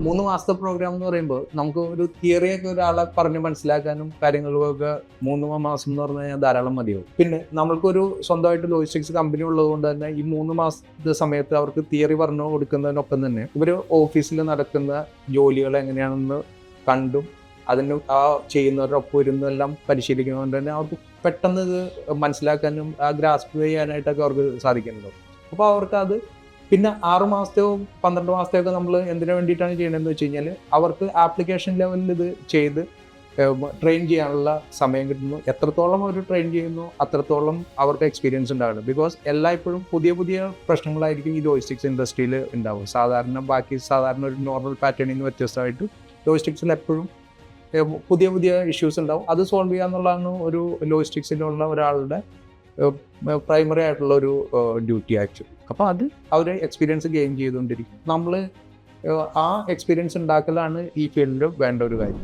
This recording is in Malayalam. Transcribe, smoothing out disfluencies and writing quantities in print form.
3 മാസത്തെ പ്രോഗ്രാം എന്ന് പറയുമ്പോൾ നമുക്ക് ഒരു തിയറിയൊക്കെ ഒരാളെ പറഞ്ഞ് മനസ്സിലാക്കാനും കാര്യങ്ങൾക്കൊക്കെ 3 മാസം എന്ന് പറഞ്ഞു കഴിഞ്ഞാൽ ധാരാളം മതിയാവും. പിന്നെ നമ്മൾക്കൊരു സ്വന്തമായിട്ട് ലോജിസ്റ്റിക്സ് കമ്പനി ഉള്ളതുകൊണ്ട് തന്നെ ഈ 3 മാസത്തെ സമയത്ത് അവർക്ക് തിയറി പറഞ്ഞു കൊടുക്കുന്നതിനൊപ്പം തന്നെ ഇവർ ഓഫീസിൽ നടക്കുന്ന ജോലികൾ എങ്ങനെയാണെന്ന് കണ്ടും അതിന് ആ ചെയ്യുന്നവരൊപ്പം ഇരുന്നെല്ലാം പരിശീലിക്കുന്നതുകൊണ്ട് തന്നെ അവർക്ക് പെട്ടെന്ന് ഇത് മനസ്സിലാക്കാനും ആ ഗ്രാസ്പ് ചെയ്യാനായിട്ടൊക്കെ അവർക്ക് സാധിക്കുന്നുണ്ടോ. അപ്പോൾ അവർക്കത് പിന്നെ 6 മാസത്തെയോ 12 മാസത്തെയോ ഒക്കെ നമ്മൾ എന്തിനു വേണ്ടിയിട്ടാണ് ചെയ്യണമെന്ന് വെച്ച് കഴിഞ്ഞാൽ അവർക്ക് ആപ്ലിക്കേഷൻ ലെവലിൽ ഇത് ചെയ്ത് ട്രെയിൻ ചെയ്യാനുള്ള സമയം കിട്ടുന്നു. എത്രത്തോളം അവർ ട്രെയിൻ ചെയ്യുന്നു അത്രത്തോളം അവർക്ക് എക്സ്പീരിയൻസ് ഉണ്ടാകുന്നു. ബിക്കോസ് എല്ലായ്പ്പോഴും പുതിയ പുതിയ പ്രശ്നങ്ങളായിരിക്കും ഈ ലോജിസ്റ്റിക്സ് ഇൻഡസ്ട്രിയിൽ ഉണ്ടാവും. സാധാരണ ഒരു നോർമൽ പാറ്റേണിൽ നിന്ന് വ്യത്യസ്തമായിട്ട് ലോജിസ്റ്റിക്സിൽ എപ്പോഴും പുതിയ പുതിയ ഇഷ്യൂസ് ഉണ്ടാവും. അത് സോൾവ് ചെയ്യുക എന്നുള്ളതാണ് ഒരു ലോജിസ്റ്റിക്സിലുള്ള ഒരാളുടെ പ്രൈമറി ആയിട്ടുള്ള ഒരു ഡ്യൂട്ടി ആക്ച്വലി. അപ്പോൾ അത് അവർ എക്സ്പീരിയൻസ് ഗെയിൻ ചെയ്തുകൊണ്ടിരിക്കും. നമ്മൾ ആ എക്സ്പീരിയൻസ് ഉണ്ടാക്കലാണ് ഈ ഫീൽഡിൽ വേണ്ട ഒരു കാര്യം.